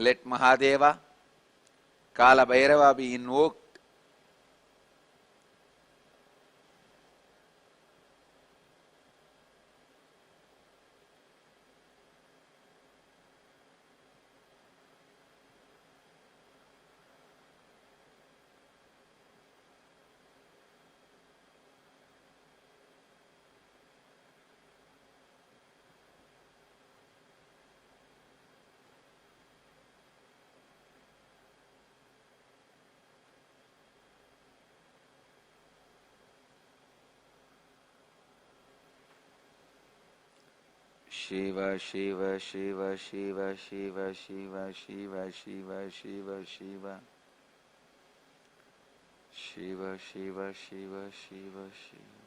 Let Mahadeva, Kala Bhairava be invoked. Shiva, Shiva, Shiva, Shiva, Shiva, Shiva, Shiva, Shiva, Shiva, Shiva. Shiva, Shiva, Shiva, Shiva, Shiva.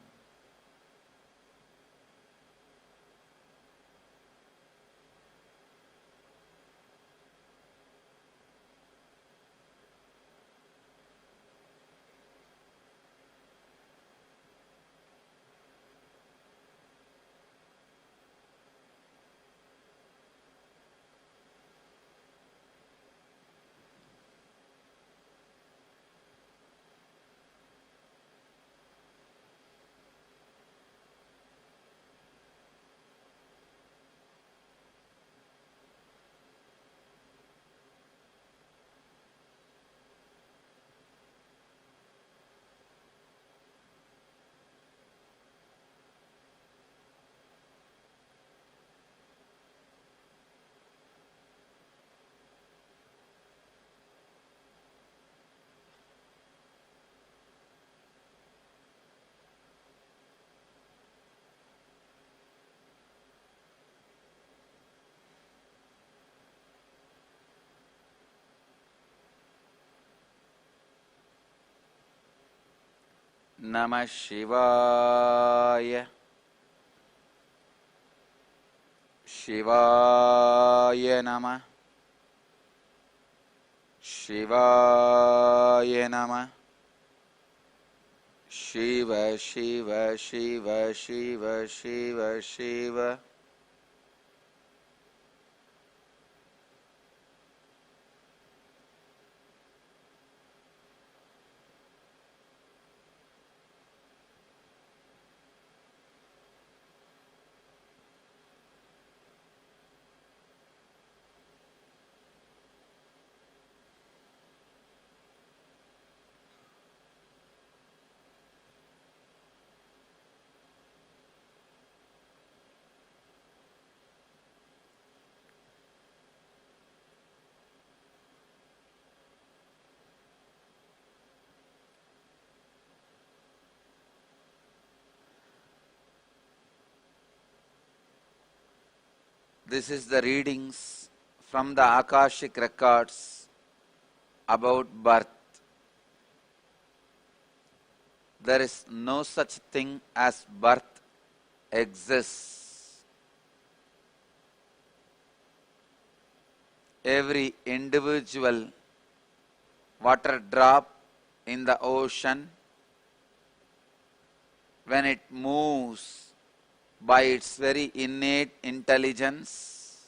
Namah Shivaya. Shivaya Namah. Shivaya Namah. Shiva, Shiva, Shiva, Shiva, Shiva, Shiva. This is the readings from the Akashic records about birth. There is no such thing as birth exists. Every individual water drop in the ocean, when it moves by its very innate intelligence,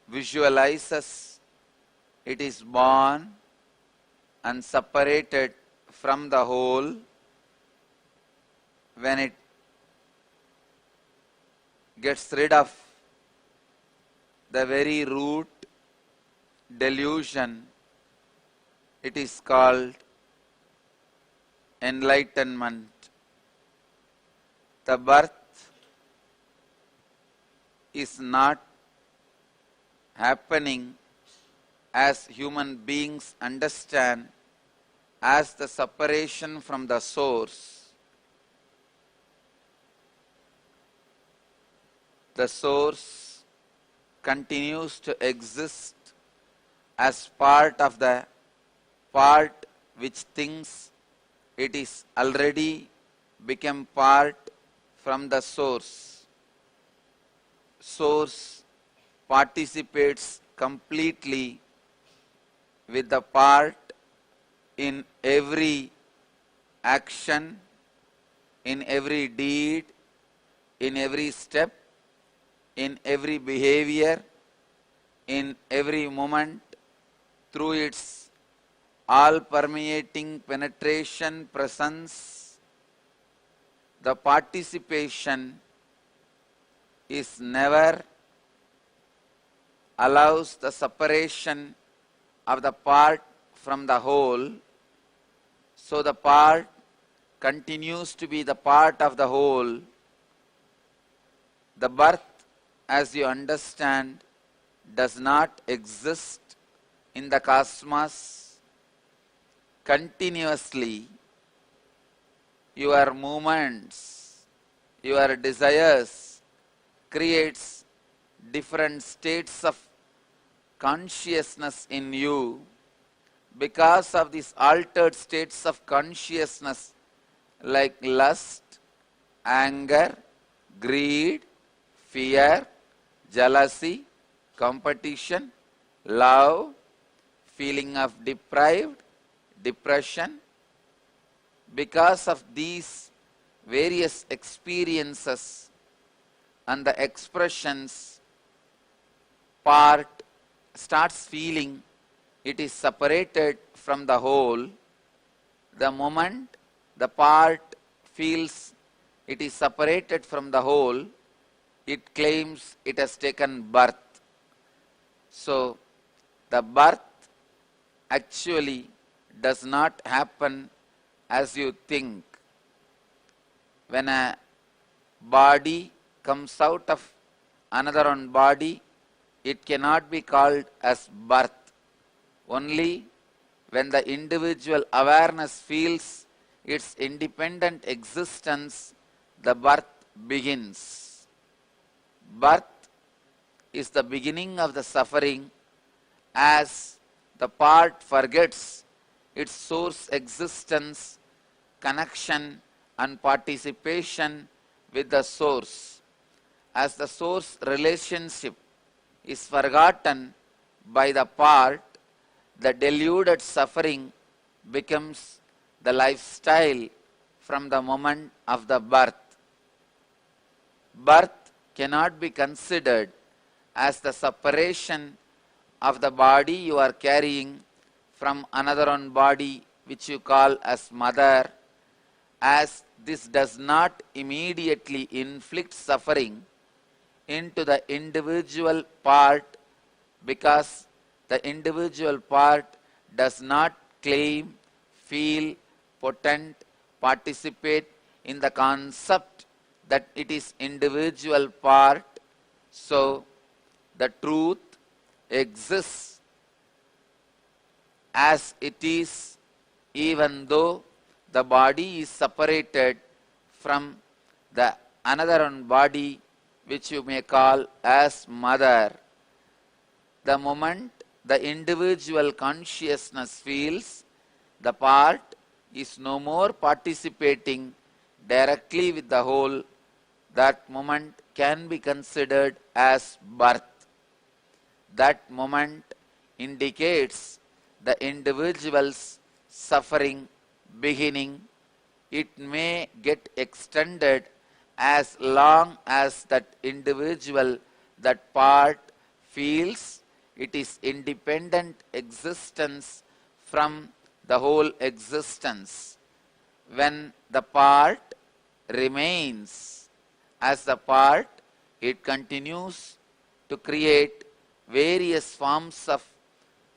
visualizes it is born and separated from the whole. When it gets rid of the very root delusion, it is called enlightenment. The birth is not happening as human beings understand as the separation from the source. The source continues to exist as part of the part which thinks it is already become part from the source. Source participates completely with the part in every action, in every deed, in every step, in every behavior, in every moment through its all-permeating penetration presence. The participation is never allows the separation of the part from the whole, so the part continues to be the part of the whole. The birth, as you understand, does not exist in the cosmos. Continuously, your movements, your desires creates different states of consciousness in you. Because of these altered states of consciousness like lust, anger, greed, fear, jealousy, competition, love, feeling of deprived, depression, because of these various experiences and the expressions, part starts feeling it is separated from the whole. The moment the part feels it is separated from the whole, it claims it has taken birth. So, the birth actually does not happen as you think. When a body comes out of another one body, it cannot be called as birth. Only when the individual awareness feels its independent existence, the birth begins. Birth is the beginning of the suffering, as the part forgets its source existence, connection and participation with the source. As the source relationship is forgotten by the part, the deluded suffering becomes the lifestyle from the moment of the birth. Birth cannot be considered as the separation of the body you are carrying from another one body which you call as mother, as this does not immediately inflict suffering into the individual part, because the individual part does not claim, feel, potent, participate in the concept that it is individual part. So, the truth exists as it is, even though the body is separated from the another one body which you may call as mother. The moment the individual consciousness feels the part is no more participating directly with the whole, that moment can be considered as birth. That moment indicates the individual's suffering beginning. It may get extended as long as that individual, that part, feels it is independent existence from the whole existence. When the part remains as the part, it continues to create various forms of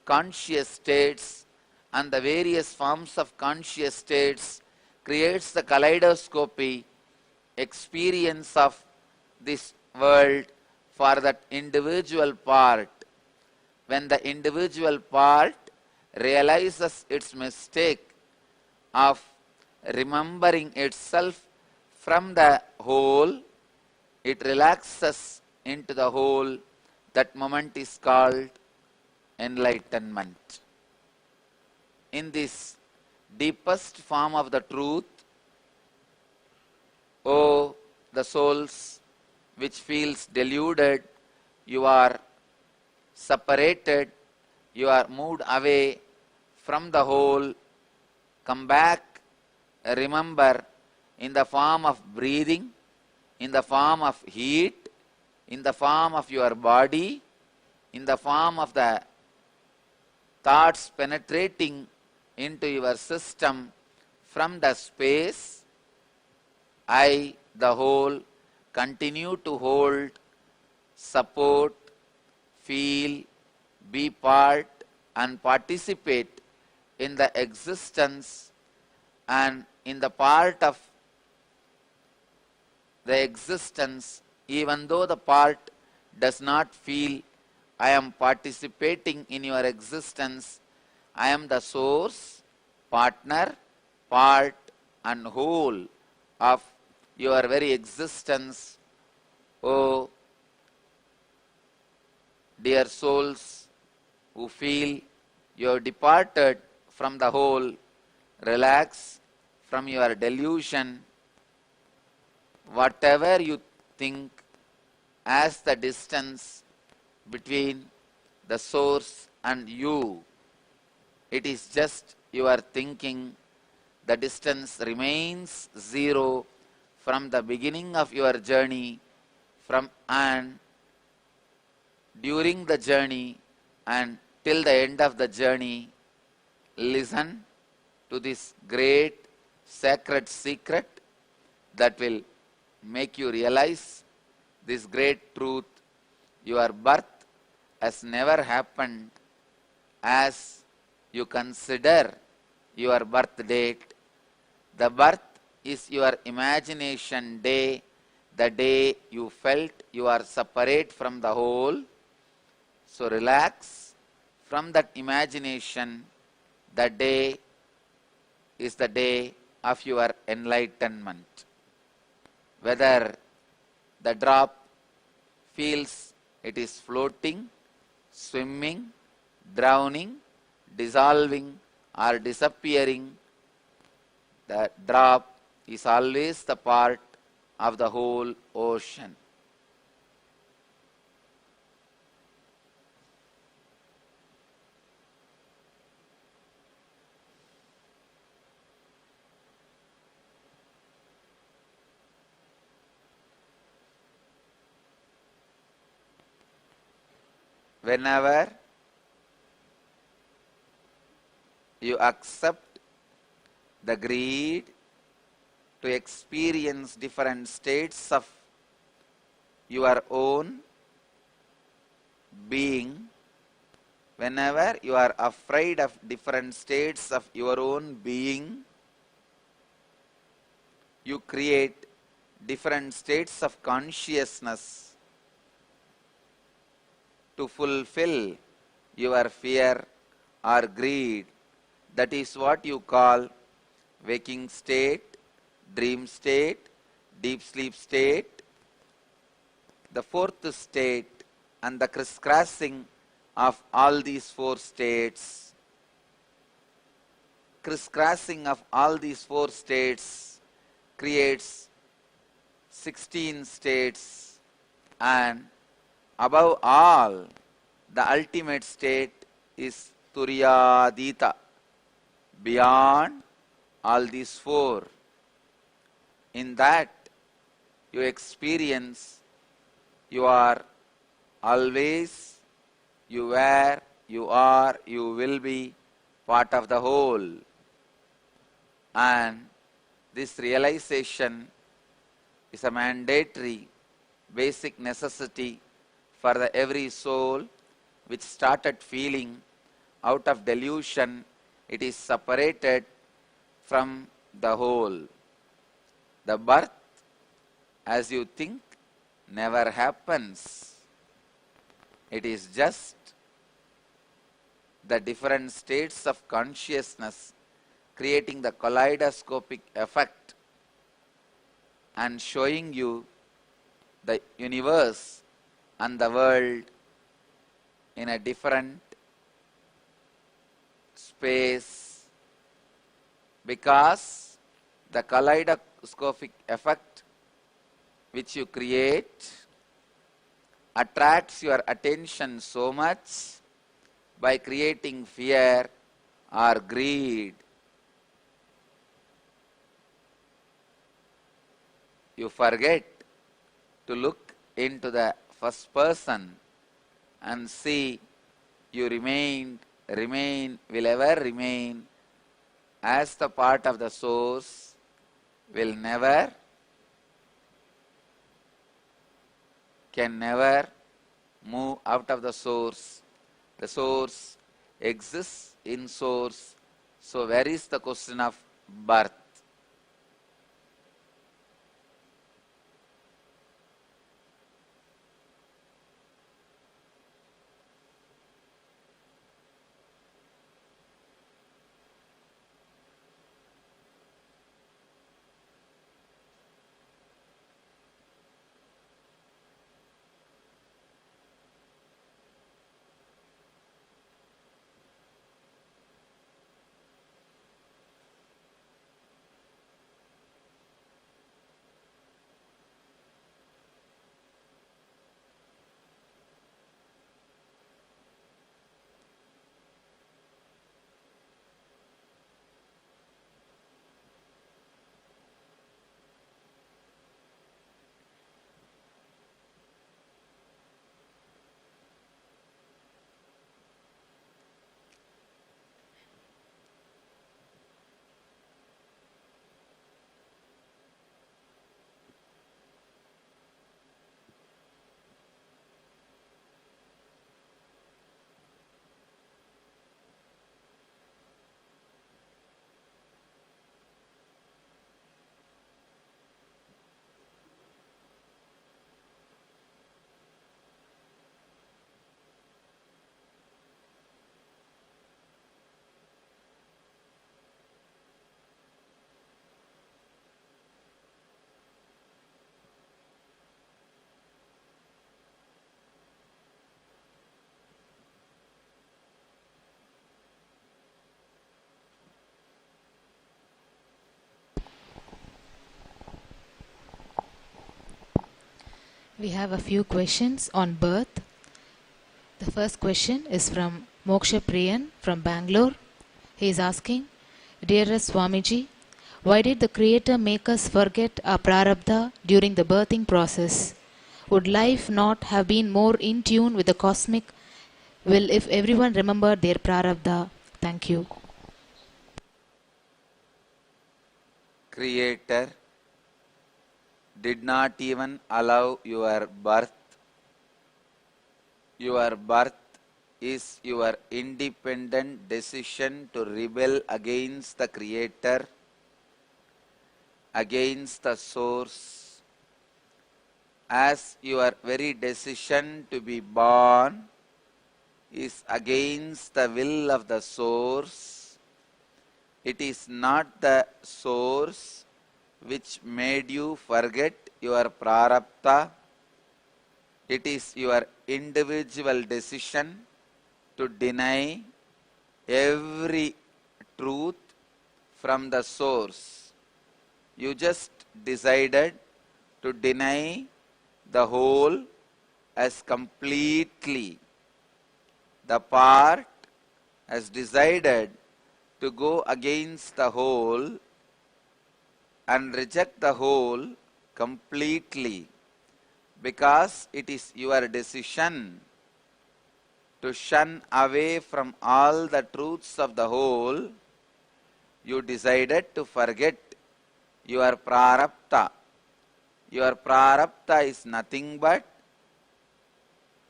conscious states, and the various forms of conscious states creates the kaleidoscopic experience of this world for that individual part. When the individual part realizes its mistake of remembering itself from the whole, it relaxes into the whole. That moment is called enlightenment. In this deepest form of the truth, O the souls which feels deluded, you are separated, you are moved away from the whole, come back, remember, in the form of breathing, in the form of heat, in the form of your body, in the form of the thoughts penetrating into your system from the space, I, the whole, continue to hold, support, feel, be part and participate in the existence and in the part of the existence, even though the part does not feel I am participating in your existence. I am the source, partner, part and whole of your very existence. Oh, dear souls who feel you have departed from the whole, relax from your delusion. Whatever you think as the distance between the source and you, it is just your thinking. The distance remains zero from the beginning of your journey, from and during the journey and till the end of the journey. Listen to this great sacred secret that will make you realize this great truth. Your birth has never happened as you consider your birth date. The birth is your imagination day, the day you felt you are separate from the whole. So relax from that imagination. The day is the day of your enlightenment. Whether the drop feels it is floating, swimming, drowning, dissolving or disappearing, the drop is always the part of the whole ocean. Whenever you accept the greed to experience different states of your own being, whenever you are afraid of different states of your own being, you create different states of consciousness to fulfill your fear or greed. That is what you call waking state, dream state, deep sleep state. The fourth state and the crisscrossing of all these four states, crisscrossing of all these four states creates 16 states, and above all, the ultimate state is Turyadita, beyond all these four. In that you experience you are always, you were, you are, you will be part of the whole. And this realization is a mandatory basic necessity for the every soul which started feeling out of delusion it is separated from the whole. The birth, as you think, never happens. It is just the different states of consciousness creating the kaleidoscopic effect and showing you the universe and the world in a different space, because the kaleidoscopic effect which you create attracts your attention so much by creating fear or greed. You forget to look into the first person and see you will ever remain as the part of the source, will never, can never move out of the source. The source exists in source. So where is the question of birth? We have a few questions on birth. The first question is from Moksha Priyan from Bangalore. He is asking, Dearest Swamiji, why did the Creator make us forget our prarabdha during the birthing process? Would life not have been more in tune with the cosmic will if everyone remembered their prarabdha? Thank you. Creator did not even allow your birth. Your birth is your independent decision to rebel against the Creator, against the source. As your very decision to be born is against the will of the source, it is not the source which made you forget your prarabdha. It is your individual decision to deny every truth from the source. You just decided to deny the whole as completely. The part has decided to go against the whole and reject the whole completely, because it is your decision to shun away from all the truths of the whole. You decided to forget your prarabdha. Your prarabdha is nothing but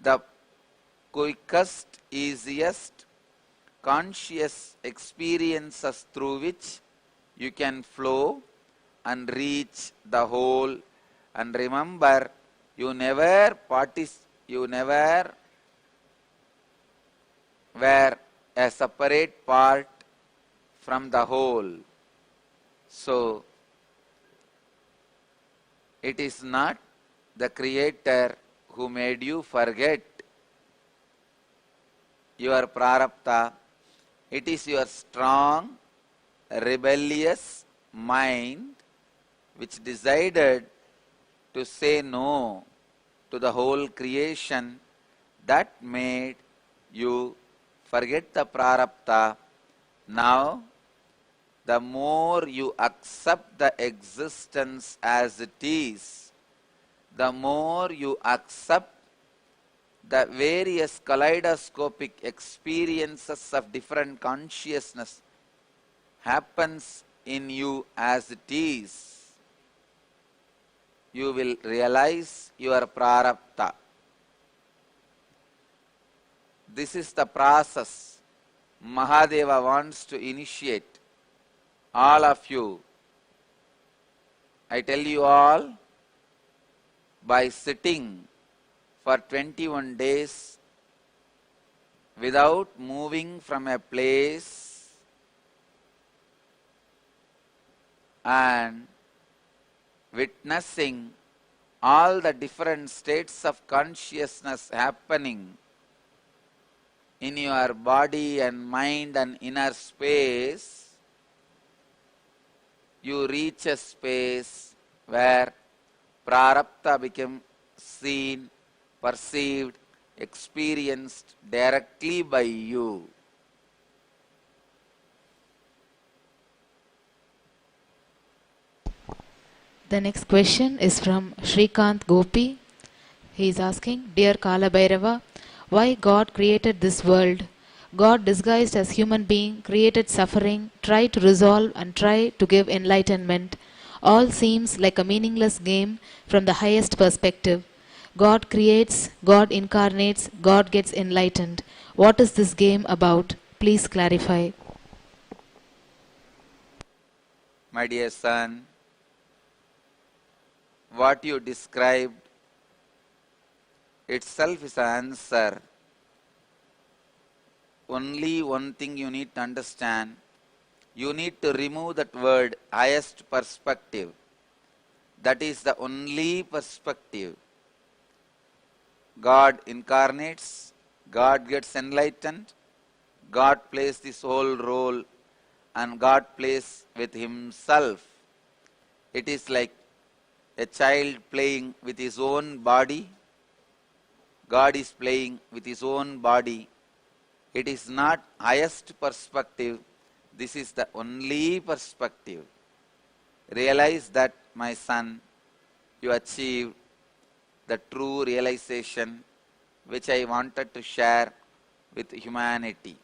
the quickest, easiest, conscious experiences through which you can flow and reach the whole. And remember, you never were a separate part from the whole. So, it is not the Creator who made you forget your prarabdha. It is your strong, rebellious mind which decided to say no to the whole creation that made you forget the prarabdha. Now, the more you accept the existence as it is, the more you accept the various kaleidoscopic experiences of different consciousness happens in you as it is, you will realize your prarabdha. This is the process Mahadeva wants to initiate all of you. I tell you all, by sitting for 21 days without moving from a place and witnessing all the different states of consciousness happening in your body and mind and inner space, you reach a space where prarabdha becomes seen, perceived, experienced directly by you. The next question is from Shrikant Gopi. He is asking, Dear Kala Bhairava, why God created this world? God disguised as human being, created suffering, tried to resolve and try to give enlightenment. All seems like a meaningless game from the highest perspective. God creates, God incarnates, God gets enlightened. What is this game about? Please clarify. My dear son, what you described itself is an answer. Only one thing you need to understand. You need to remove that word, highest perspective. That is the only perspective. God incarnates, God gets enlightened, God plays this whole role, and God plays with himself. It is like a child playing with his own body. God is playing with his own body. It is not highest perspective. This is the only perspective. Realize that, my son, you achieved the true realization which I wanted to share with humanity.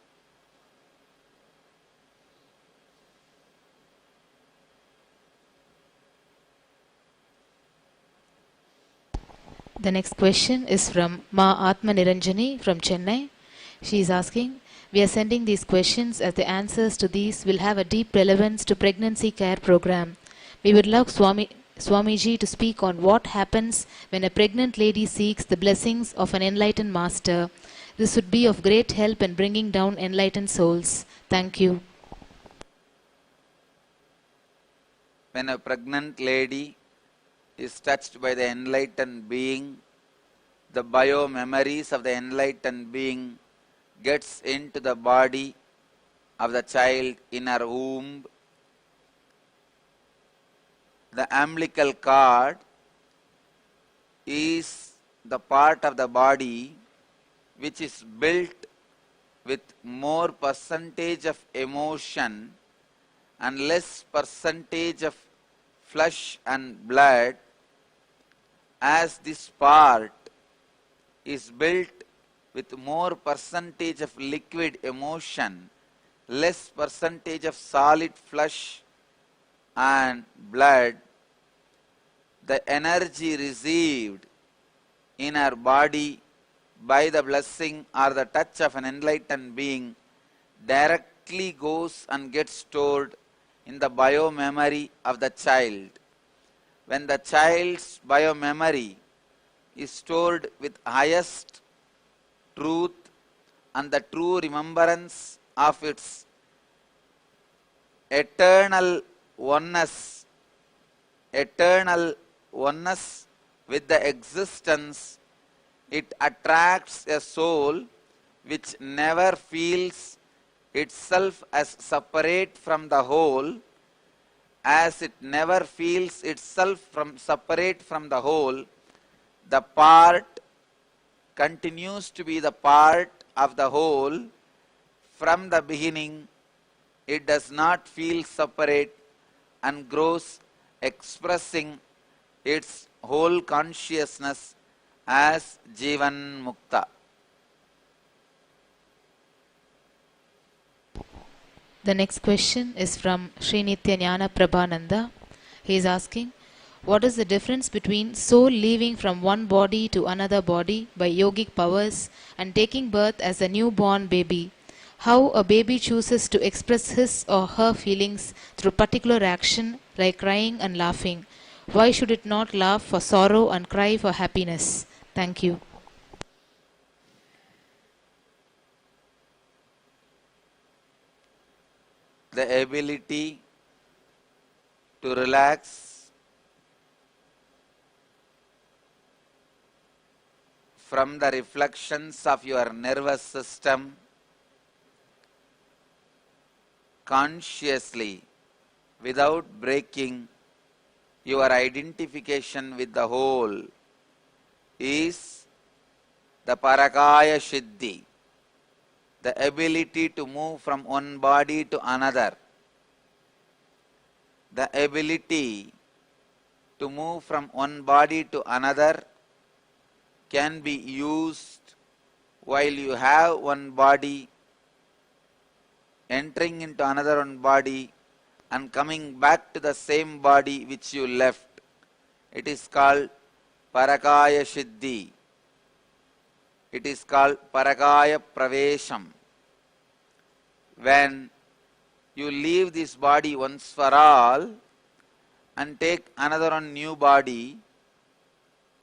The next question is from Ma Atma Niranjani from Chennai. She is asking, we are sending these questions as the answers to these will have a deep relevance to pregnancy care program. We would love Swamiji to speak on what happens when a pregnant lady seeks the blessings of an enlightened master. This would be of great help in bringing down enlightened souls. Thank you. When a pregnant lady is touched by the enlightened being, the bio-memories of the enlightened being gets into the body of the child in her womb. The umbilical cord is the part of the body which is built with more percentage of emotion and less percentage of flesh and blood. As this part is built with more percentage of liquid emotion, less percentage of solid flesh and blood, the energy received in our body by the blessing or the touch of an enlightened being directly goes and gets stored in the bio-memory of the child. When the child's bio-memory is stored with highest truth and the true remembrance of its eternal oneness with the existence, it attracts a soul which never feels itself as separate from the whole. As it never feels itself separate from the whole, the part continues to be the part of the whole. From the beginning, it does not feel separate and grows expressing its whole consciousness as Jivan Mukta. The next question is from Srinitya Jnana Prabhananda. He is asking, what is the difference between soul leaving from one body to another body by yogic powers and taking birth as a newborn baby? How a baby chooses to express his or her feelings through particular action like crying and laughing. Why should it not laugh for sorrow and cry for happiness? Thank you. The ability to relax from the reflections of your nervous system consciously without breaking your identification with the whole is the Parakaya Siddhi, the ability to move from one body to another. The ability to move from one body to another can be used while you have one body, entering into another one body and coming back to the same body which you left. It is called Parakaya Siddhi. It is called Parakaya Pravesham. When you leave this body once for all and take another one new body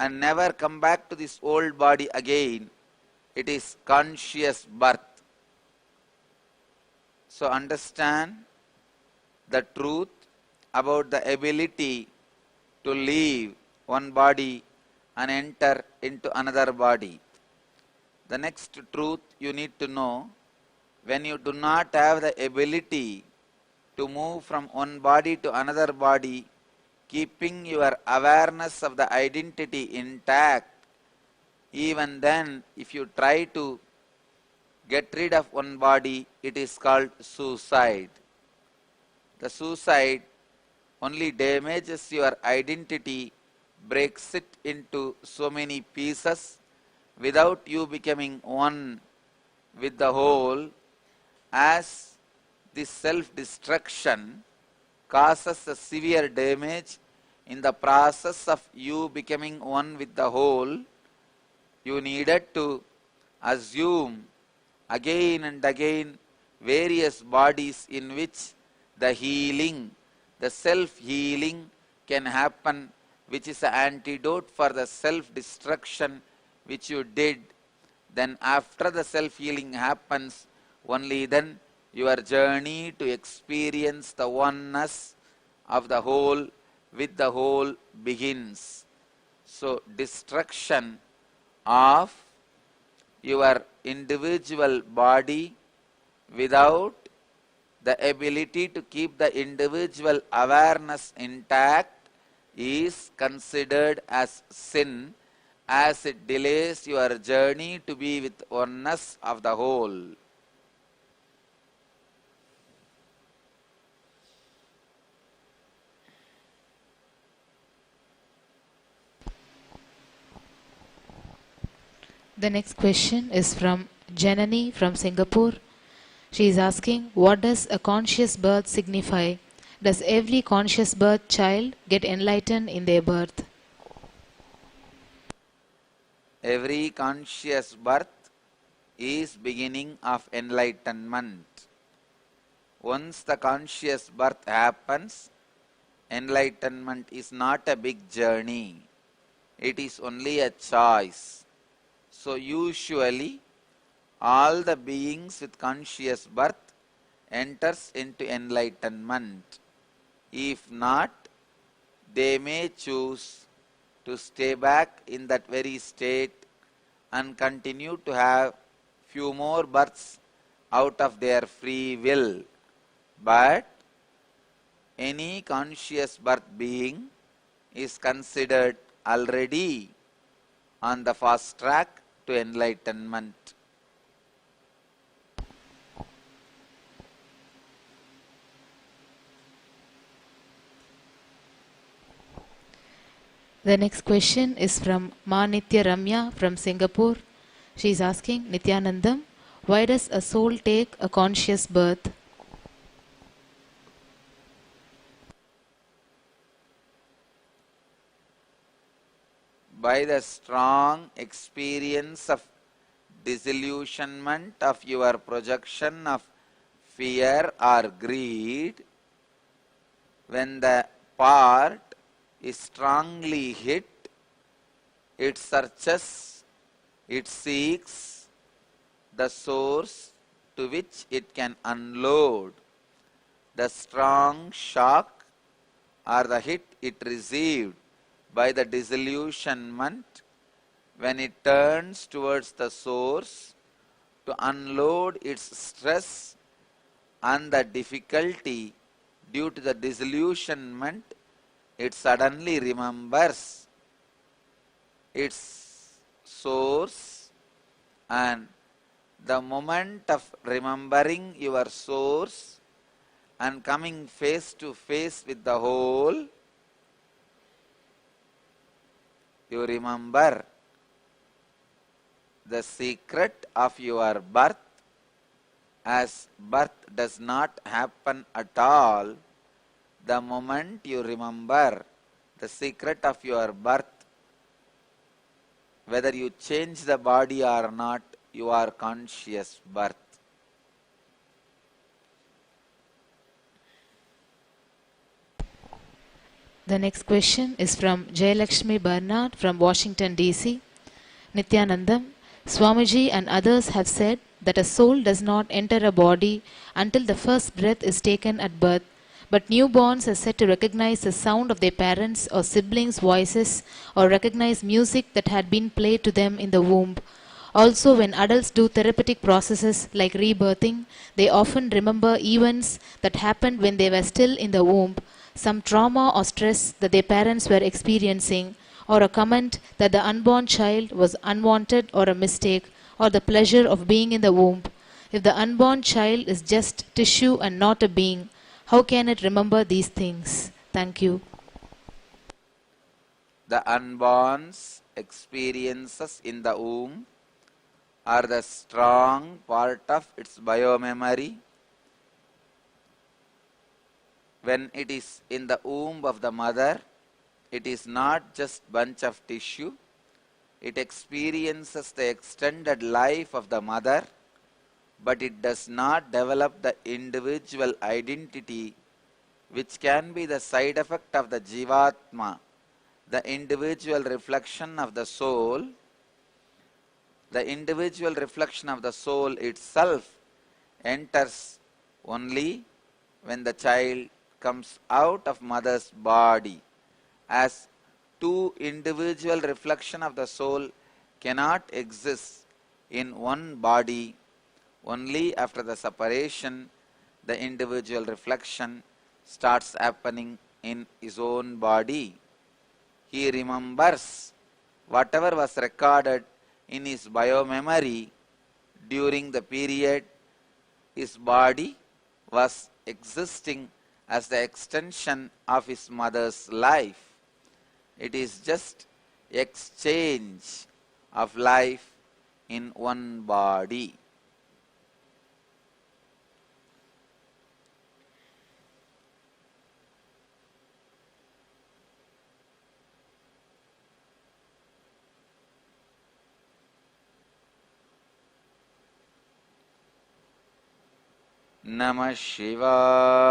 and never come back to this old body again, it is conscious birth. So understand the truth about the ability to leave one body and enter into another body. The next truth you need to know, when you do not have the ability to move from one body to another body, keeping your awareness of the identity intact, even then if you try to get rid of one body, it is called suicide. The suicide only damages your identity, breaks it into so many pieces without you becoming one with the whole, as this self-destruction causes a severe damage in the process of you becoming one with the whole. You needed to assume again and again various bodies in which the healing, the self-healing can happen, which is an antidote for the self-destruction which you did. Then after the self-healing happens, only then your journey to experience the oneness of the whole with the whole begins. So destruction of your individual body without the ability to keep the individual awareness intact is considered as sin, as it delays your journey to be with oneness of the whole. The next question is from Janani from Singapore. She is asking, what does a conscious birth signify? Does every conscious birth child get enlightened in their birth? Every conscious birth is beginning of enlightenment. Once the conscious birth happens, enlightenment is not a big journey. It is only a choice. So usually all the beings with conscious birth enters into enlightenment. If not, they may choose to stay back in that very state and continue to have few more births out of their free will. But any conscious birth being is considered already on the fast track to enlightenment. The next question is from Ma Nitya Ramya from Singapore. She is asking, Nityanandam, why does a soul take a conscious birth? By the strong experience of disillusionment of your projection of fear or greed, when the part is strongly hit, it searches, it seeks the source to which it can unload the strong shock or the hit it received by the disillusionment. When it turns towards the source to unload its stress and the difficulty due to the disillusionment, it suddenly remembers its source, and the moment of remembering your source and coming face to face with the whole, you remember the secret of your birth, as birth does not happen at all. The moment you remember the secret of your birth, whether you change the body or not, you are conscious birth. The next question is from Jayalakshmi Bernard from Washington DC. Nityanandam, Swamiji and others have said that a soul does not enter a body until the first breath is taken at birth, but newborns are said to recognize the sound of their parents' or siblings' voices or recognize music that had been played to them in the womb. Also, when adults do therapeutic processes like rebirthing, they often remember events that happened when they were still in the womb, some trauma or stress that their parents were experiencing, or a comment that the unborn child was unwanted or a mistake, or the pleasure of being in the womb. If the unborn child is just tissue and not a being, how can it remember these things? Thank you. The unborn's experiences in the womb are the strong part of its biomemory. When it is in the womb of the mother, it is not just bunch of tissue. It experiences the extended life of the mother, but it does not develop the individual identity, which can be the side effect of the Jivatma, the individual reflection of the soul. The individual reflection of the soul itself enters only when the child comes out of mother's body, as two individual reflection of the soul cannot exist in one body. Only after the separation, the individual reflection starts happening in his own body. He remembers whatever was recorded in his biomemory during the period his body was existing as the extension of his mother's life. It is just exchange of life in one body. Namah Shivaya.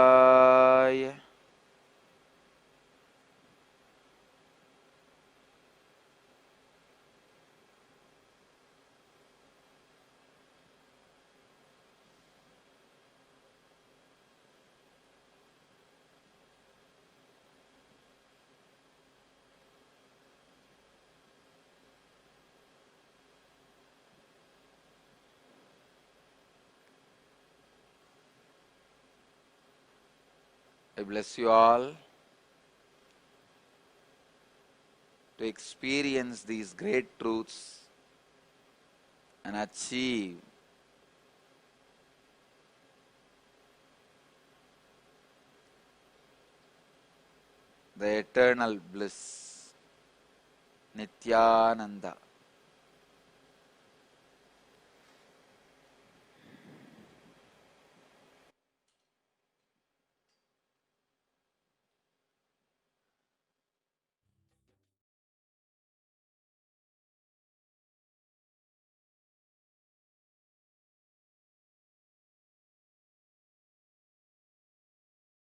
I bless you all to experience these great truths and achieve the eternal bliss. Nityananda.